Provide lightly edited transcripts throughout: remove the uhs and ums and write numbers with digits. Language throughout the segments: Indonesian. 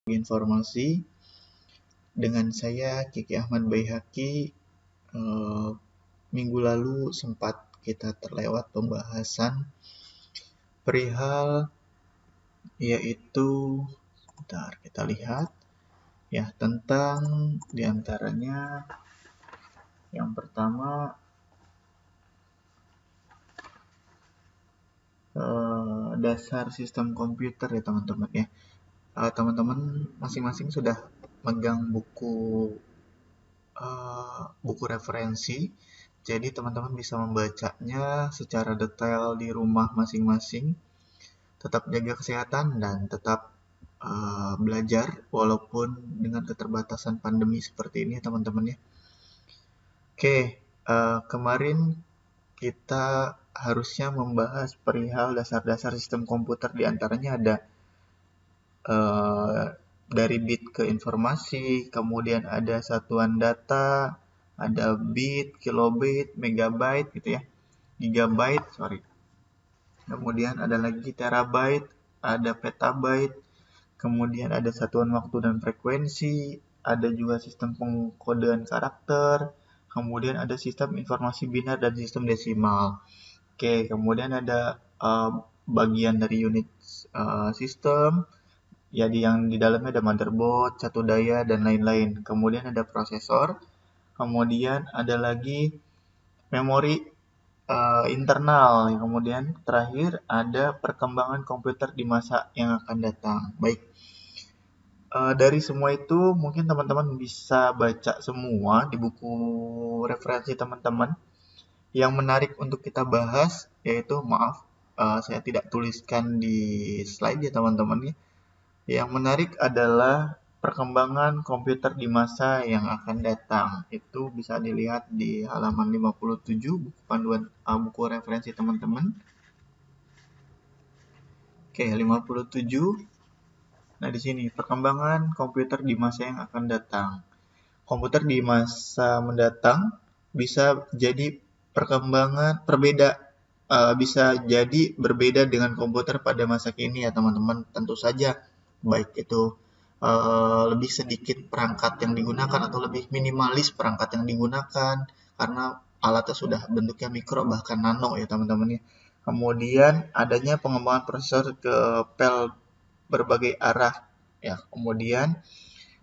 Informasi dengan saya Kiki Ahmad Baihaqi. Minggu lalu sempat kita terlewat pembahasan perihal yaitu bentar kita lihat ya tentang diantaranya yang pertama dasar sistem komputer ya teman-teman ya. Teman-teman masing-masing sudah megang buku referensi, jadi teman-teman bisa membacanya secara detail di rumah masing-masing. Tetap jaga kesehatan dan tetap belajar walaupun dengan keterbatasan pandemi seperti ini teman-teman ya. Oke, kemarin kita harusnya membahas perihal dasar-dasar sistem komputer, diantaranya ada dari bit ke informasi, kemudian ada satuan data, ada bit, kilobit, megabyte gitu ya, gigabyte, kemudian ada lagi terabyte, ada petabyte, kemudian ada satuan waktu dan frekuensi, ada juga sistem pengkodean karakter, kemudian ada sistem informasi biner dan sistem desimal. Oke, kemudian ada bagian dari unit sistem, ya yang di dalamnya ada motherboard, satu daya, dan lain-lain. Kemudian ada prosesor, kemudian ada lagi memori internal, kemudian terakhir ada perkembangan komputer di masa yang akan datang. Baik, dari semua itu mungkin teman-teman bisa baca semua di buku referensi teman-teman. Yang menarik untuk kita bahas yaitu, maaf, saya tidak tuliskan di slide ya teman-teman ya. Yang menarik adalah perkembangan komputer di masa yang akan datang. Itu bisa dilihat di halaman 57 buku panduan buku referensi teman-teman. Oke, 57. Nah, di sini perkembangan komputer di masa yang akan datang. Komputer di masa mendatang bisa jadi bisa jadi berbeda dengan komputer pada masa kini ya teman-teman. Tentu saja baik itu lebih sedikit perangkat yang digunakan atau lebih minimalis perangkat yang digunakan karena alatnya sudah bentuknya mikro bahkan nano ya teman-teman ya. Kemudian adanya pengembangan prosesor ke pel berbagai arah ya. Kemudian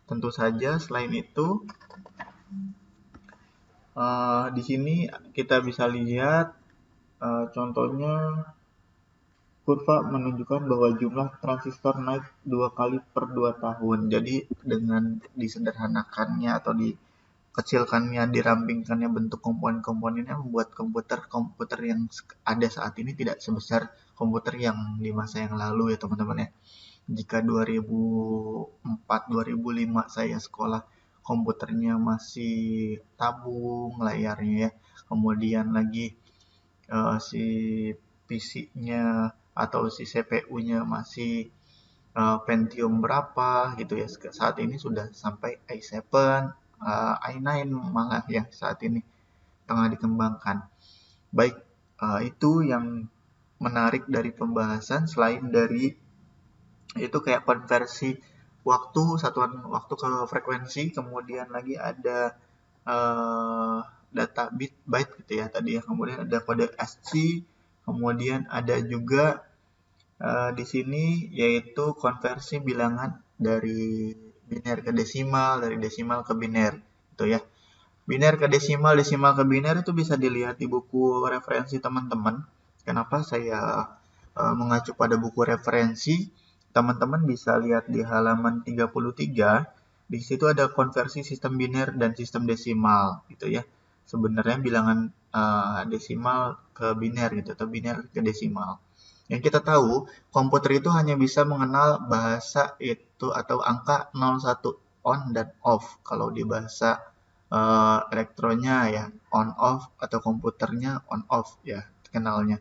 tentu saja selain itu di sini kita bisa lihat contohnya kurva menunjukkan bahwa jumlah transistor naik 2 kali per 2 tahun. Jadi dengan disederhanakannya atau dikecilkannya, dirampingkannya bentuk komponen-komponennya membuat komputer yang ada saat ini tidak sebesar komputer yang di masa yang lalu ya teman-teman ya. Jika 2004-2005 saya sekolah, komputernya masih tabung layarnya ya. Kemudian lagi si PC-nya atau si CPU-nya masih Pentium berapa gitu ya. Saat ini sudah sampai i7, i9 malah ya saat ini tengah dikembangkan. Baik, itu yang menarik dari pembahasan. Selain dari itu kayak konversi waktu, satuan waktu ke frekuensi, kemudian lagi ada data bit byte gitu ya tadi ya, kemudian ada kode ASCII, kemudian ada juga di sini yaitu konversi bilangan dari biner ke desimal, dari desimal ke biner gitu ya. Biner ke desimal, desimal ke biner itu bisa dilihat di buku referensi teman-teman. Kenapa saya mengacu pada buku referensi? Teman-teman bisa lihat di halaman 33. Di situ ada konversi sistem biner dan sistem desimal gitu ya. Sebenarnya bilangan desimal ke biner gitu atau biner ke desimal. Yang kita tahu, komputer itu hanya bisa mengenal bahasa itu atau angka 01 on dan off. Kalau di bahasa elektronnya ya on off atau komputernya on off ya kenalnya.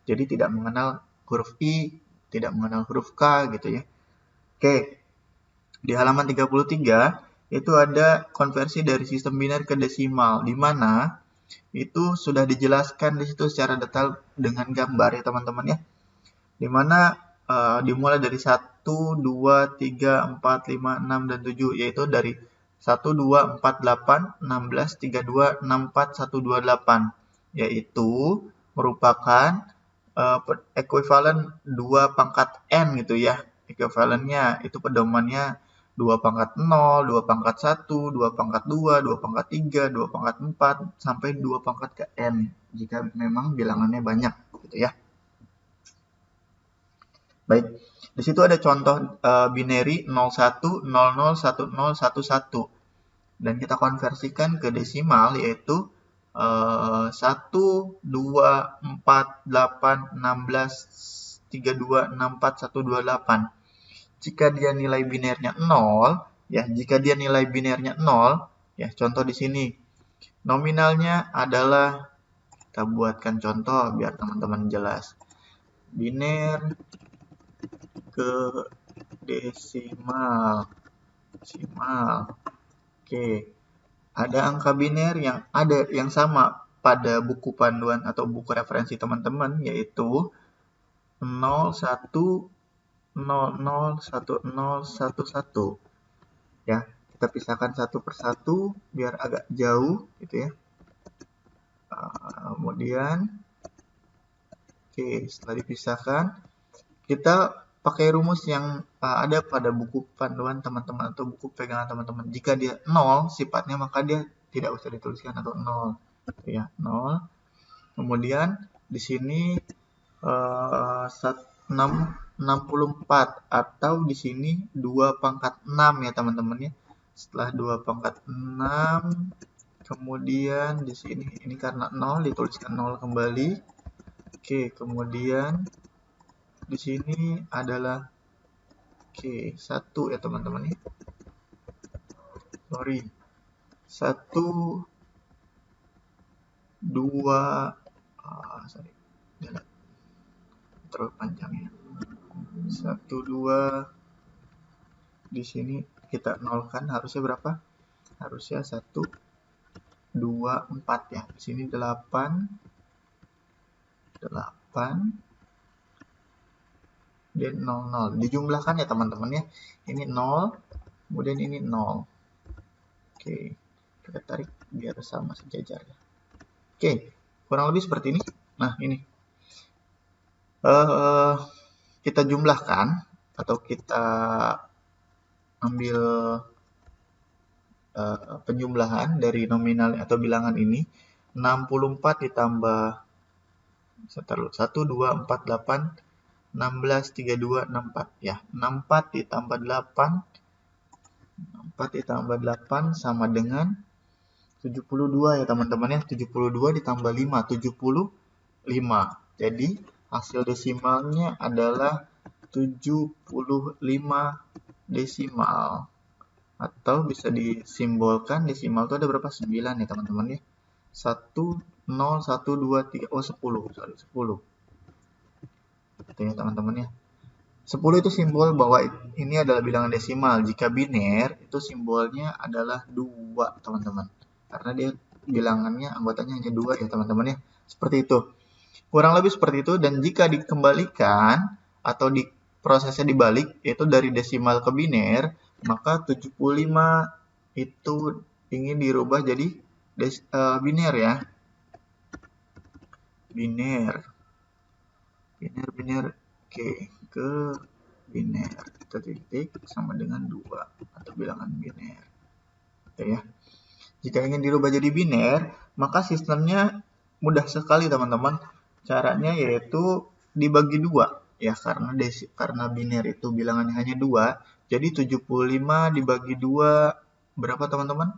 Jadi tidak mengenal huruf I, tidak mengenal huruf K gitu ya. Oke. Di halaman 33 itu ada konversi dari sistem biner ke desimal, di mana itu sudah dijelaskan di situ secara detail dengan gambar ya teman-teman ya. Di mana dimulai dari 1 1, 2, 3, 4, 5, 6, dan 7, yaitu dari 1, 2, 4, 8, 16, 32, 64, 128, yaitu merupakan ekuivalen 2 pangkat n gitu ya. Ekuivalennya itu pedomannya 2 pangkat 0, 2 pangkat 1, 2 pangkat 2, 2 pangkat 3, 2 pangkat 4, sampai 2 pangkat ke n, jika memang bilangannya banyak gitu ya. Baik, di situ ada contoh binary 01, 00, 10, 11. Dan kita konversikan ke desimal, yaitu 1, 2, 4, 8, 16, 32, 64, 128. Jika dia nilai binernya 0, ya, jika dia nilai binernya 0, ya, contoh di sini. Nominalnya adalah, kita buatkan contoh biar teman-teman jelas. Biner ke desimal. Oke. Ada angka biner yang sama pada buku panduan atau buku referensi teman-teman, yaitu 0, 1, 00, 10, 11. Ya, kita pisahkan satu persatu biar agak jauh gitu ya. Kemudian oke, setelah dipisahkan, kita pakai rumus yang ada pada buku panduan teman-teman atau buku pegangan teman-teman. Jika dia 0 sifatnya, maka dia tidak usah dituliskan atau 0. Ya, 0. Kemudian di sini 64 atau di sini 2 pangkat 6 ya teman-teman ya. Setelah 2 pangkat 6, kemudian di sini ini karena 0 dituliskan 0 kembali. Oke, kemudian di sini adalah 1 ya teman-teman ya. Sorry. 1, 2, sorry. Terlalu panjang ya. 1, 2, di sini kita nolkan, harusnya berapa? Harusnya 1, 2, 4 ya. Di sini 8, dan 00. Dijumlahkan ya teman-teman ya. Ini 0, kemudian ini 0. Oke, kita tarik biar sama sejajar ya. Oke, kurang lebih seperti ini. Nah, ini. Kita jumlahkan atau kita ambil penjumlahan dari nominal atau bilangan ini. 64 ditambah 1, 2, 4, 8, 16, 32, 64 ya. 64 ditambah 8 sama dengan 72 ya teman-teman ya. 72 ditambah 5, 75. Jadi hasil desimalnya adalah 75 desimal. Atau bisa disimbolkan desimal itu ada berapa? 9 ya teman-teman ya. 1, 0, 1, 2, 3, 10. Sorry, 10. Itu ya teman-teman ya. 10 itu simbol bahwa ini adalah bilangan desimal. Jika biner, itu simbolnya adalah 2 teman-teman. Karena dia bilangannya, anggotanya hanya 2 ya teman-teman ya. Seperti itu. Kurang lebih seperti itu. Dan jika dikembalikan atau prosesnya dibalik, yaitu dari desimal ke biner, maka 75 itu ingin dirubah jadi biner ya. Biner. Oke, ke biner. Kita titik sama dengan 2 atau bilangan biner. Oke ya. Jika ingin dirubah jadi biner, maka sistemnya mudah sekali teman-teman. Caranya yaitu dibagi 2 ya, karena biner itu bilangannya hanya 2. Jadi 75 dibagi 2 berapa teman-teman?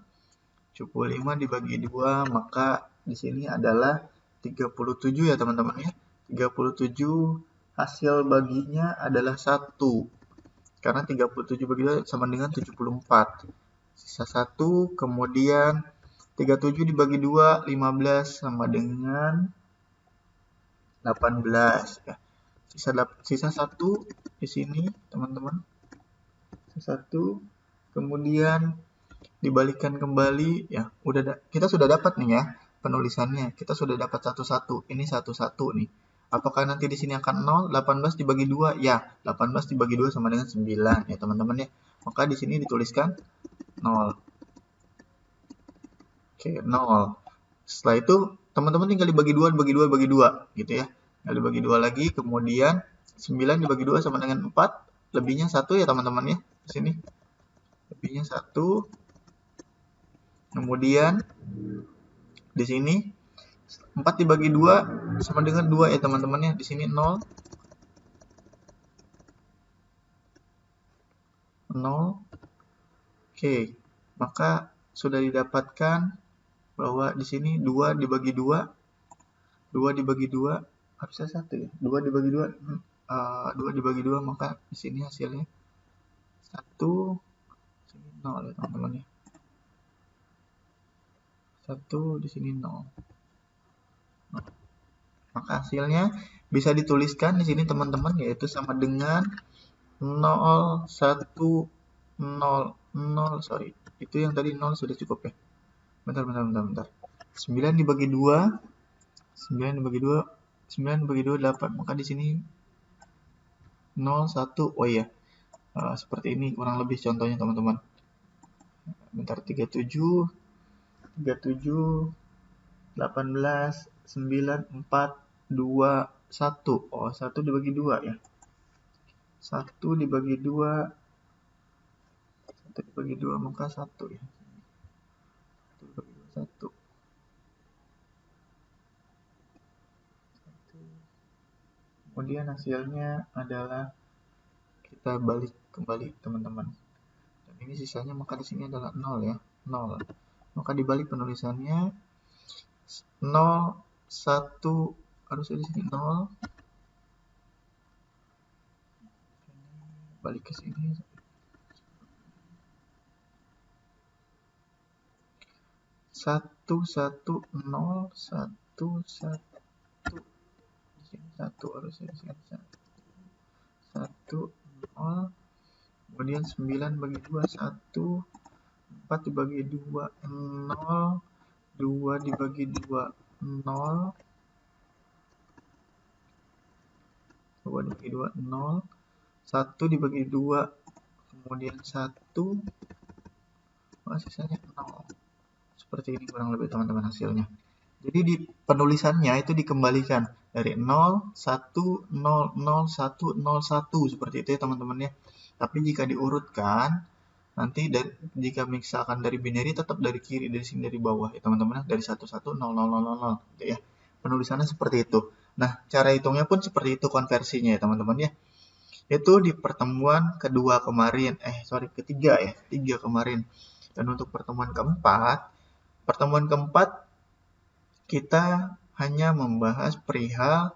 75 dibagi 2, maka di sini adalah 37 ya teman-teman ya. 37 hasil baginya adalah 1. Karena 37 bagi 2 sama dengan 74. Sisa 1, kemudian 37 dibagi 2, 15 sama dengan 18 ya. Sisa 1 di sini teman-teman. Sisa 1, kemudian dibalikkan kembali ya. Kita sudah dapat nih ya penulisannya. Kita sudah dapat 11. Ini 11 nih. Apakah nanti di sini akan 0? 18 dibagi 2? Ya, 18 dibagi 2 sama dengan 9 ya teman-teman ya. Maka di sini dituliskan 0. Oke, 0. Setelah itu teman-teman tinggal dibagi 2, dibagi 2, bagi 2 gitu ya. Tinggal dibagi 2 lagi, kemudian 9 dibagi 2 sama dengan 4, lebihnya 1 ya teman-teman ya. Di sini lebihnya 1. Kemudian di sini 4 dibagi 2 sama dengan 2 ya teman-teman ya. Di sini 0. 0. Oke, maka sudah didapatkan bahwa di sini 2 dibagi 2, 2 dibagi 2, harusnya 1 ya. 2 dibagi 2, 2 dibagi 2, maka di sini hasilnya 1, sini 0 ya teman-teman ya. 1 di sini 0. Maka hasilnya bisa dituliskan di sini teman-teman, yaitu sama dengan 0, 1, 0, 0, sorry. Itu yang tadi 0 sudah cukup ya. Bentar. 9 dibagi 2, 9 dibagi 2, 9 dibagi 2, 8. Maka di sini 0, 1, oh iya. Seperti ini kurang lebih contohnya teman-teman. Bentar, 37, 18, 9, 4, 2, 1. Oh, 1 dibagi 2 ya. 1 dibagi 2, 1 dibagi 2, maka 1 ya. 1 dibagi 2, 1. Kemudian hasilnya adalah kita balik kembali teman-teman. Dan ini sisanya maka di sini adalah 0 ya. 0. Maka dibalik penulisannya 0, 1, harusnya di sini 0. Balik ke sini. 1, 1, 0, 1, 1. Di sini 1 harusnya di sini 1, 0. Kemudian 9 bagi 2, 1. 4 dibagi 2, 0. 2 dibagi 2, 0. 2 dibagi 2, 0. 1 dibagi 2, kemudian 1. Sisanya 0. Seperti ini kurang lebih teman-teman hasilnya. Jadi di penulisannya itu dikembalikan dari 0, 1, 0, 0, 1, 0, 1. Seperti itu ya teman-teman ya. Tapi jika diurutkan, nanti jika misalkan dari binary tetap dari kiri, dari sini dari bawah ya teman-teman. Dari 1, 1, 0, 0, 0, 0, 0 gitu ya. Penulisannya seperti itu. Nah, cara hitungnya pun seperti itu konversinya ya teman-teman ya. Itu di pertemuan ketiga ya. Ketiga kemarin. Dan untuk pertemuan keempat kita hanya membahas perihal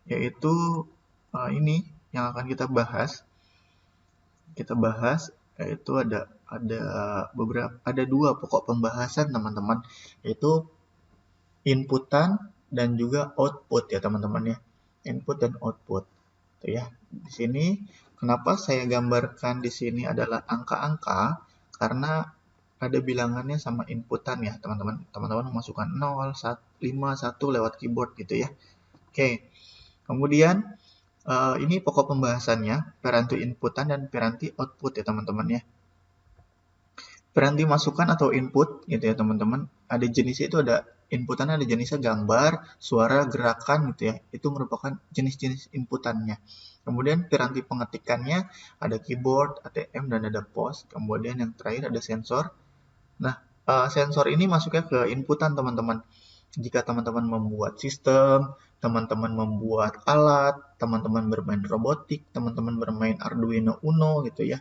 yaitu ini yang akan kita bahas. Kita bahas yaitu ada dua pokok pembahasan teman-teman, yaitu inputan dan juga output ya teman-teman ya. Input dan output. Tuh ya. Di sini kenapa saya gambarkan di sini adalah angka-angka, karena ada bilangannya sama inputan ya teman-teman. Teman-teman memasukkan 0, 5, 1 lewat keyboard gitu ya. Oke. Kemudian ini pokok pembahasannya, piranti inputan dan piranti output ya teman-teman ya. Piranti masukan atau input gitu ya teman-teman. Ada jenisnya, itu ada inputannya, ada jenisnya gambar, suara, gerakan gitu ya. Itu merupakan jenis-jenis inputannya. Kemudian piranti pengetikannya ada keyboard, ATM, dan ada pos. Kemudian yang terakhir ada sensor. Nah, sensor ini masuknya ke inputan teman-teman. Jika teman-teman membuat sistem, teman-teman membuat alat, teman-teman bermain robotik, teman-teman bermain Arduino Uno gitu ya.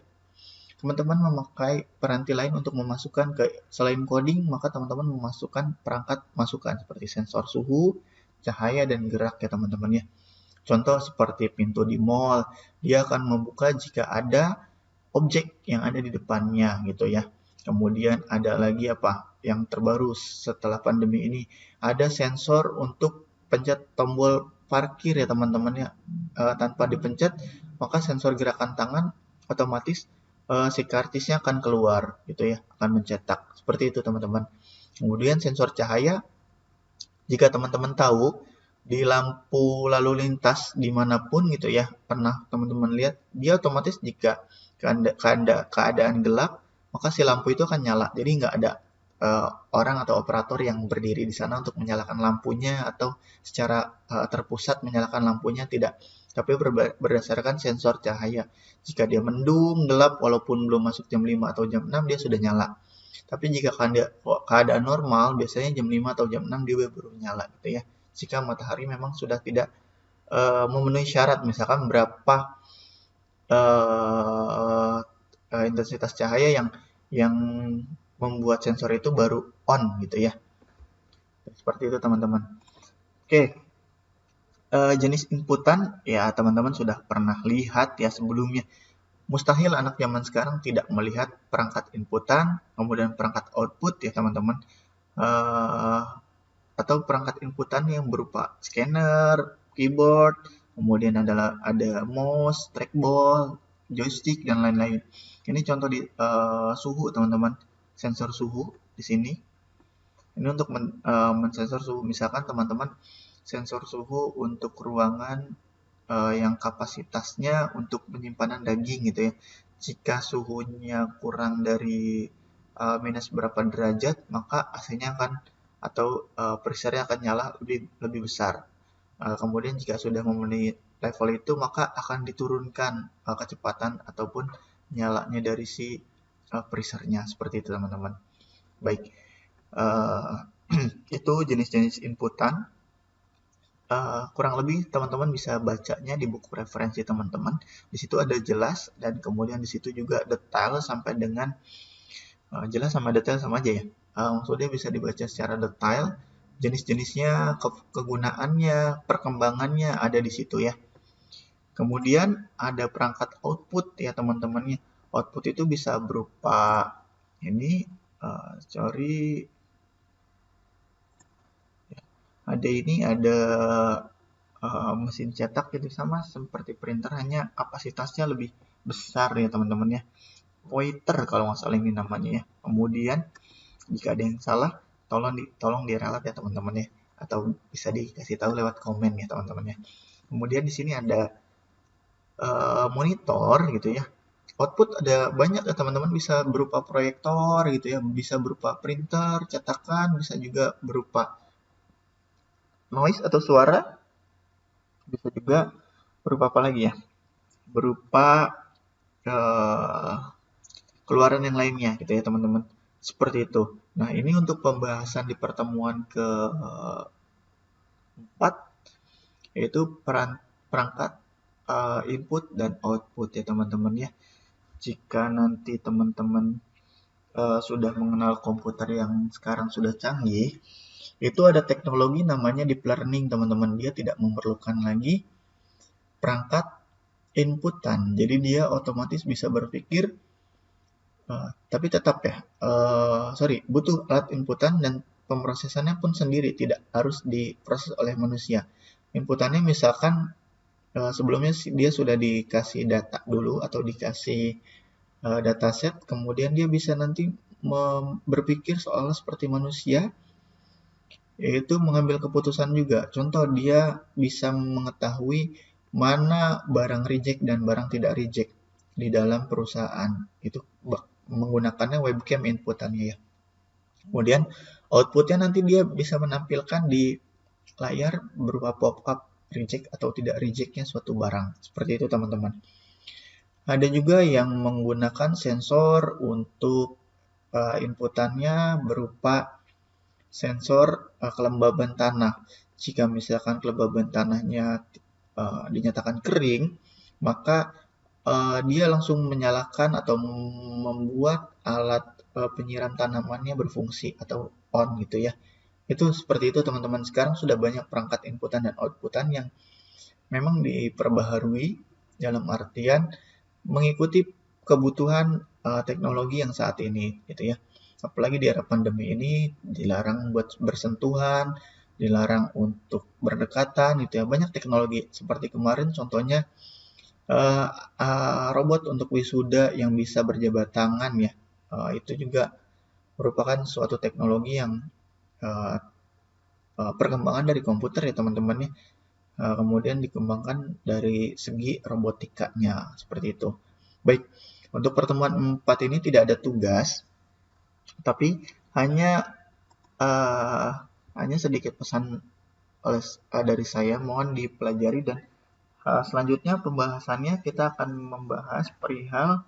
Teman-teman memakai piranti lain untuk memasukkan selain coding, maka teman-teman memasukkan perangkat masukan seperti sensor suhu, cahaya, dan gerak ya teman-teman ya. Contoh seperti pintu di mall, dia akan membuka jika ada objek yang ada di depannya gitu ya. Kemudian ada lagi yang terbaru setelah pandemi ini, ada sensor untuk pencet tombol parkir ya teman-teman ya. Tanpa dipencet, maka sensor gerakan tangan otomatis si kartisnya akan keluar gitu ya, akan mencetak. Seperti itu teman-teman. Kemudian sensor cahaya, jika teman-teman tahu di lampu lalu lintas dimanapun gitu ya, pernah teman-teman lihat, dia otomatis jika keadaan gelap, maka si lampu itu akan nyala. Jadi nggak ada orang atau operator yang berdiri di sana untuk menyalakan lampunya atau secara terpusat menyalakan lampunya, tidak. Tapi berdasarkan sensor cahaya. Jika dia mendung, gelap, walaupun belum masuk jam 5 atau jam 6, dia sudah nyala. Tapi jika keadaan normal, biasanya jam 5 atau jam 6 dia baru nyala gitu ya. Jika matahari memang sudah tidak memenuhi syarat, misalkan berapa intensitas cahaya yang membuat sensor itu baru on gitu ya. Seperti itu teman-teman. Oke, jenis inputan ya teman-teman sudah pernah lihat ya sebelumnya. Mustahil anak zaman sekarang tidak melihat perangkat inputan, kemudian perangkat output ya teman-teman. Atau perangkat inputan yang berupa scanner, keyboard, kemudian ada mouse, trackball, joystick, dan lain-lain. Ini contoh di suhu teman-teman, sensor suhu di sini. Ini untuk mensensor suhu. Misalkan teman-teman sensor suhu untuk ruangan yang kapasitasnya untuk penyimpanan daging gitu ya. Jika suhunya kurang dari minus berapa derajat, maka AC-nya akan atau presernya akan nyala lebih besar. Kemudian jika sudah memenuhi level itu, maka akan diturunkan kecepatan ataupun nyalanya dari si presernya. Seperti itu teman-teman. Baik, itu jenis-jenis inputan. Kurang lebih teman-teman bisa bacanya di buku referensi teman-teman. Di situ ada jelas, dan kemudian di situ juga detail sampai dengan jelas sama detail sama aja ya. Maksudnya bisa dibaca secara detail, jenis-jenisnya, kegunaannya, perkembangannya ada di situ ya. Kemudian ada perangkat output ya teman-temannya. Output itu bisa berupa ini, ada mesin cetak gitu, sama seperti printer, hanya kapasitasnya lebih besar ya teman-teman ya. Pointer kalau nggak salah ini namanya ya. Kemudian jika ada yang salah, tolong diralat ya teman-teman ya, atau bisa dikasih tahu lewat komen ya teman-teman ya. Kemudian di sini ada monitor gitu ya. Output ada banyak ya teman-teman, bisa berupa proyektor gitu ya, bisa berupa printer, cetakan, bisa juga berupa noise atau suara, bisa juga berupa apa lagi ya? Berupa keluaran yang lainnya gitu ya teman-teman. Seperti itu. Nah, ini untuk pembahasan di pertemuan ke-4, yaitu perangkat input dan output ya teman-teman ya. Jika nanti teman-teman sudah mengenal komputer yang sekarang sudah canggih, itu ada teknologi namanya deep learning teman-teman. Dia tidak memerlukan lagi perangkat inputan, jadi dia otomatis bisa berpikir, tapi tetap ya, butuh alat inputan dan pemrosesannya pun sendiri, tidak harus diproses oleh manusia. Inputannya misalkan sebelumnya dia sudah dikasih data dulu atau dikasih dataset, kemudian dia bisa nanti berpikir seolah seperti manusia, yaitu mengambil keputusan juga. Contoh, dia bisa mengetahui mana barang reject dan barang tidak reject di dalam perusahaan. Itu menggunakannya webcam inputannya ya. Kemudian outputnya nanti dia bisa menampilkan di layar berupa pop-up reject atau tidak rejectnya suatu barang. Seperti itu teman-teman. Ada juga yang menggunakan sensor untuk inputannya berupa sensor kelembaban tanah. Jika misalkan kelembaban tanahnya dinyatakan kering, maka dia langsung menyalakan atau membuat alat penyiram tanamannya berfungsi atau on gitu ya. Itu seperti itu teman-teman. Sekarang sudah banyak perangkat inputan dan outputan yang memang diperbaharui dalam artian mengikuti kebutuhan teknologi yang saat ini gitu ya. Apalagi di era pandemi ini dilarang buat bersentuhan, dilarang untuk berdekatan gitu ya. Banyak teknologi seperti kemarin contohnya robot untuk wisuda yang bisa berjabat tangan ya. Itu juga merupakan suatu teknologi yang perkembangan dari komputer ya teman-teman ya. Kemudian dikembangkan dari segi robotikanya seperti itu. Baik, untuk pertemuan 4 ini tidak ada tugas, tapi hanya sedikit pesan dari saya, mohon dipelajari, dan selanjutnya pembahasannya kita akan membahas perihal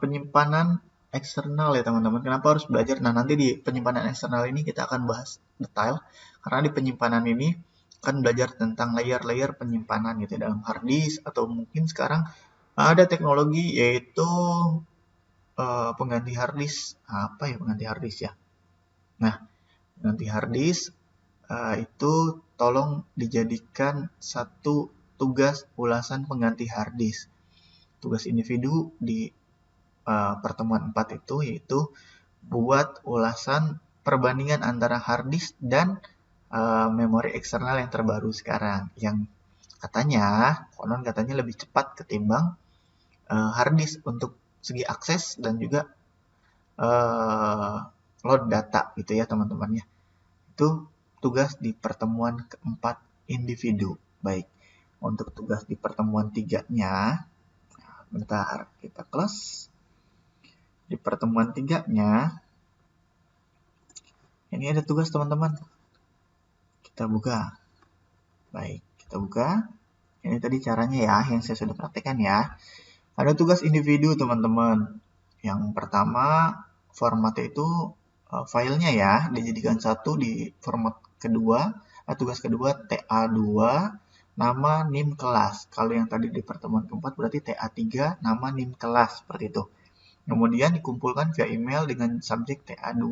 penyimpanan eksternal ya teman-teman. Kenapa harus belajar? Nah, nanti di penyimpanan eksternal ini kita akan bahas detail, karena di penyimpanan ini akan belajar tentang layer-layer penyimpanan gitu ya, dalam hard disk, atau mungkin sekarang ada teknologi yaitu pengganti hard disk. Apa ya pengganti hard disk ya? Nah, pengganti hard disk itu tolong dijadikan satu tugas ulasan pengganti hard disk. Tugas individu di pertemuan 4 itu yaitu buat ulasan perbandingan antara hard disk dan memori eksternal yang terbaru sekarang, yang konon katanya lebih cepat ketimbang hard disk untuk segi akses dan juga load data gitu ya teman-teman ya. Itu tugas di pertemuan keempat individu. Baik, untuk tugas di pertemuan 3-nya, bentar kita close. Di pertemuan 3-nya, ini ada tugas teman-teman. Kita buka. Baik, kita buka. Ini tadi caranya ya, yang saya sudah praktekkan ya. Ada tugas individu teman-teman. Yang pertama, formatnya itu filenya ya, dijadikan satu. Di format kedua, tugas kedua TA2, nama NIM kelas. Kalau yang tadi di pertemuan keempat berarti TA3, nama NIM kelas, seperti itu. Kemudian dikumpulkan via email dengan subjek TA2,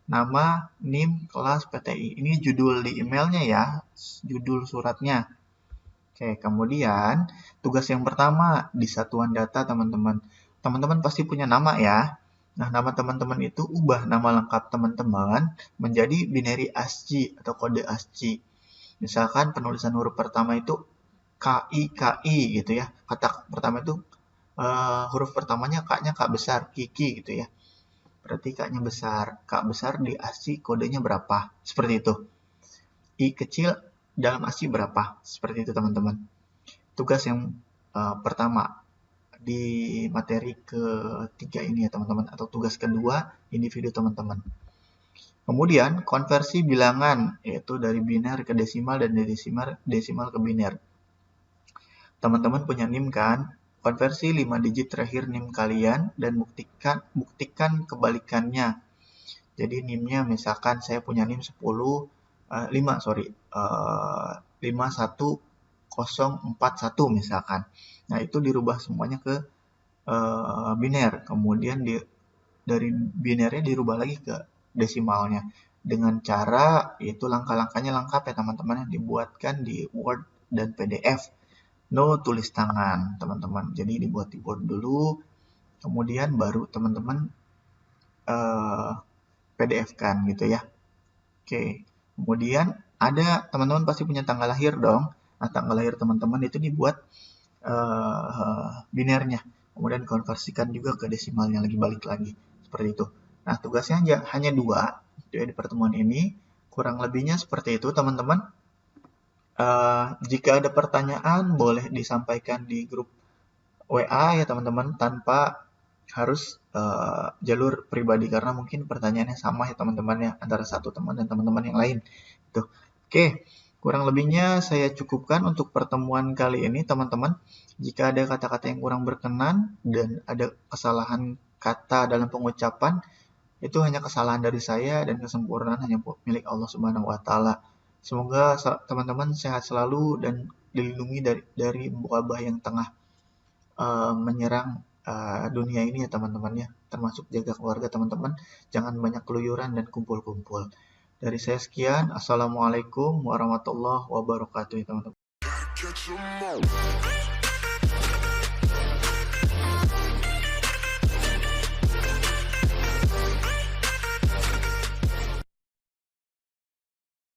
nama NIM kelas PTI. Ini judul di emailnya ya, judul suratnya. Oke, kemudian tugas yang pertama di satuan data teman-teman. Teman-teman pasti punya nama ya. Nah, nama teman-teman itu ubah nama lengkap teman-teman menjadi binary ASCII atau kode ASCII. Misalkan penulisan huruf pertama itu KI gitu ya. Kata pertama itu huruf pertamanya K-nya K besar, Kiki gitu ya. Berarti K-nya besar. K besar di ASCII kodenya berapa? Seperti itu. I kecil dalam ASCII berapa? Seperti itu teman-teman. Tugas yang pertama di materi ketiga ini ya teman-teman, atau tugas kedua individu teman-teman. Kemudian konversi bilangan, yaitu dari biner ke desimal dan dari desimal ke biner. Teman-teman punya NIM kan? Konversi 5 digit terakhir NIM kalian dan buktikan kebalikannya. Jadi NIM-nya misalkan saya punya NIM 51041 misalkan. Nah, itu dirubah semuanya ke biner. Kemudian dari binernya dirubah lagi ke desimalnya. Dengan cara, yaitu langkah-langkahnya lengkap ya teman-teman, yang dibuatkan di Word dan PDF. No tulis tangan, teman-teman. Jadi dibuat di Word dulu, kemudian baru teman-teman PDF-kan gitu ya. Oke, kemudian ada teman-teman pasti punya tanggal lahir dong. Nah, tanggal lahir teman-teman itu dibuat binernya, kemudian konversikan juga ke desimalnya, lagi balik lagi seperti itu. Nah, tugasnya hanya 2 di pertemuan ini, kurang lebihnya seperti itu teman-teman. Jika ada pertanyaan boleh disampaikan di grup WA ya teman-teman, tanpa harus jalur pribadi, karena mungkin pertanyaannya sama ya teman-teman ya, antara satu teman dan teman-teman yang lain. Tuh. Oke, kurang lebihnya saya cukupkan untuk pertemuan kali ini teman-teman. Jika ada kata-kata yang kurang berkenan dan ada kesalahan kata dalam pengucapan, itu hanya kesalahan dari saya, dan kesempurnaan hanya milik Allah Subhanahu wa taala. Semoga teman-teman sehat selalu dan dilindungi dari wabah yang tengah menyerang dunia ini ya teman-teman ya. Termasuk jaga keluarga teman-teman, jangan banyak keluyuran dan kumpul-kumpul. Dari saya sekian. Assalamualaikum warahmatullahi wabarakatuh ya teman-teman.